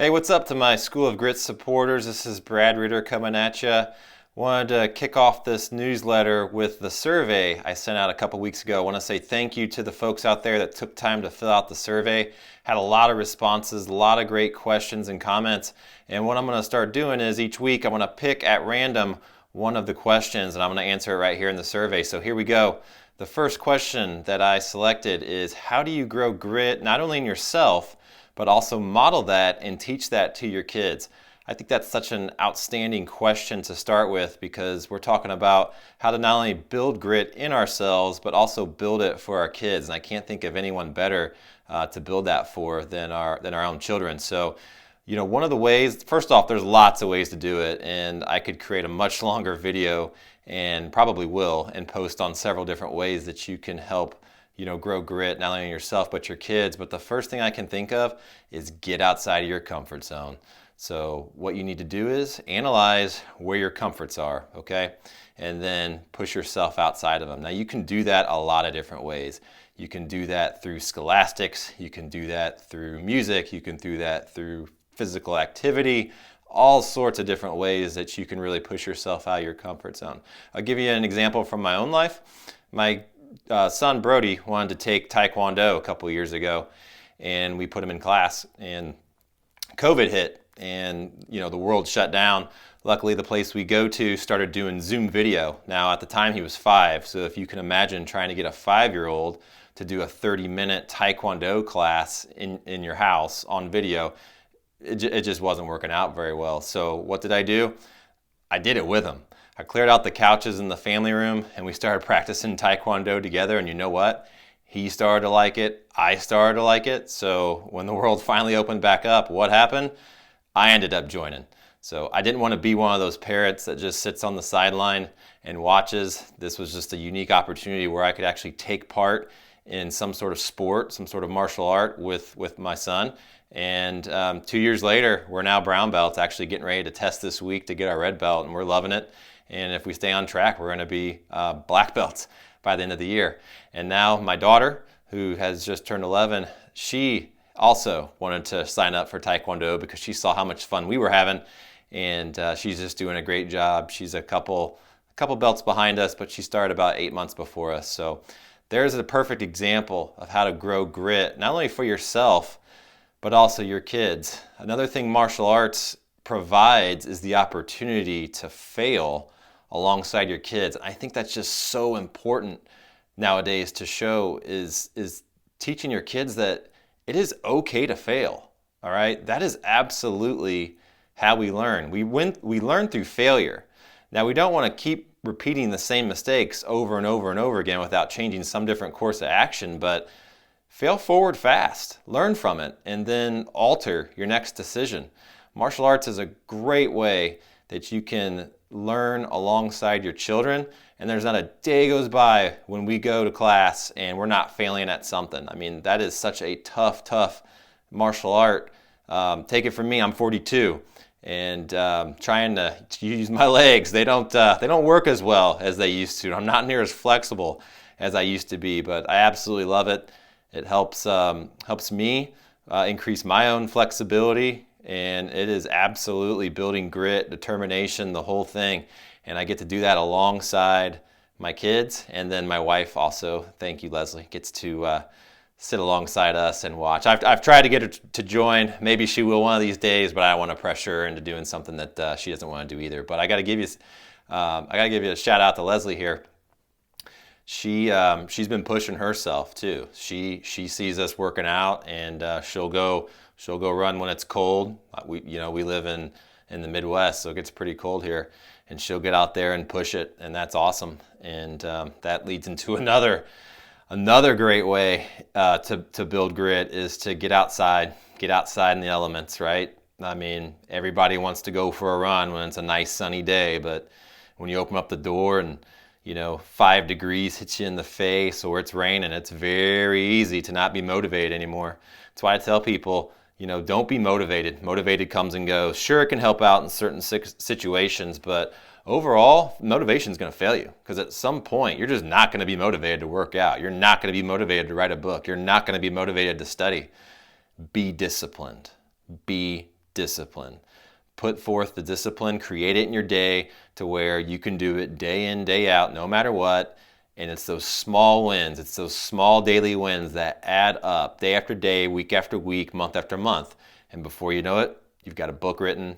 Hey, what's up to my School of Grit supporters? This is Brad Ritter coming at you. Wanted to kick off this newsletter with the survey I sent out a couple weeks ago. I want to say thank you to the folks out there that took time to fill out the survey. Had a lot of responses, a lot of great questions and comments. And what I'm going to start doing is each week I'm going to pick at random one of the questions and I'm going to answer it right here in the survey. So here we go. The first question that I selected is, how do you grow grit not only in yourself, but also model that and teach that to your kids? I think that's such an outstanding question to start with, because we're talking about how to not only build grit in ourselves, but also build it for our kids. And I can't think of anyone better to build that for than our own children. So, one of the ways, first off, there's lots of ways to do it, and I could create a much longer video and probably will, and post on several different ways that you can help grow grit, not only in yourself, but your kids. But the first thing I can think of is get outside of your comfort zone. So what you need to do is analyze where your comforts are, okay? And then push yourself outside of them. Now you can do that a lot of different ways. You can do that through scholastics, you can do that through music, you can do that through physical activity, all sorts of different ways that you can really push yourself out of your comfort zone. I'll give you an example from my own life. My son Brody wanted to take Taekwondo a couple years ago, and we put him in class, and COVID hit, and the world shut down. Luckily, the place we go to started doing Zoom video. Now, at the time, he was 5, so if you can imagine trying to get a 5-year-old to do a 30-minute Taekwondo class in your house on video, it just wasn't working out very well. So what did I do? I did it with him. I cleared out the couches in the family room and we started practicing Taekwondo together, and you know what? He started to like it, I started to like it. So when the world finally opened back up, what happened? I ended up joining. So I didn't want to be one of those parents that just sits on the sideline and watches. This was just a unique opportunity where I could actually take part in some sort of sport, some sort of martial art with my son. And 2 years later, we're now brown belts, actually getting ready to test this week to get our red belt, and we're loving it. And if we stay on track, we're going to be black belts by the end of the year. And now my daughter, who has just turned 11, she also wanted to sign up for Taekwondo because she saw how much fun we were having. And she's just doing a great job. She's a couple belts behind us, but she started about 8 months before us. So there's a perfect example of how to grow grit, not only for yourself, but also your kids. Another thing martial arts provides is the opportunity to fail alongside your kids. I think that's just so important nowadays to show is teaching your kids that it is okay to fail. All right, that is absolutely how we learn. We learn through failure. Now, we don't want to keep repeating the same mistakes over and over and over again without changing some different course of action, but fail forward fast, learn from it, and then alter your next decision. Martial arts is a great way that you can learn alongside your children, and there's not a day goes by when we go to class and we're not failing at something. I mean, that is such a tough martial art. Take it from me, I'm 42, and trying to use my legs, they don't work as well as they used to. I'm not near as flexible as I used to be, but I absolutely love it. It helps me increase my own flexibility, and it is absolutely building grit, determination, the whole thing. And I get to do that alongside my kids, and then my wife also, thank you Leslie, gets to sit alongside us and watch. I've tried to get her to join. Maybe she will one of these days, but I don't want to pressure her into doing something that she doesn't want to do either. But I got to give you a shout out to Leslie here. She's been pushing herself too. She sees us working out, and she'll go run when it's cold. We live in the Midwest, so it gets pretty cold here, and she'll get out there and push it, and that's awesome. And that leads into another great way to build grit is to get outside in the elements, right? I mean, everybody wants to go for a run when it's a nice sunny day, but when you open up the door and 5 degrees hits you in the face or it's raining, it's very easy to not be motivated anymore. That's why I tell people, don't be motivated. Motivated comes and goes. Sure, it can help out in certain situations, but overall, motivation is going to fail you, because at some point, you're just not going to be motivated to work out. You're not going to be motivated to write a book. You're not going to be motivated to study. Be disciplined. Be discipline. Put forth the discipline, create it in your day to where you can do it day in, day out, no matter what. And it's those small wins, it's those small daily wins that add up day after day, week after week, month after month. And before you know it, you've got a book written,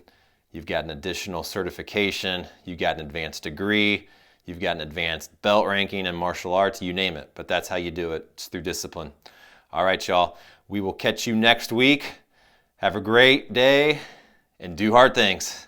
you've got an additional certification, you've got an advanced degree, you've got an advanced belt ranking in martial arts, you name it. But that's how you do it. It's through discipline. All right, y'all. We will catch you next week. Have a great day and do hard things.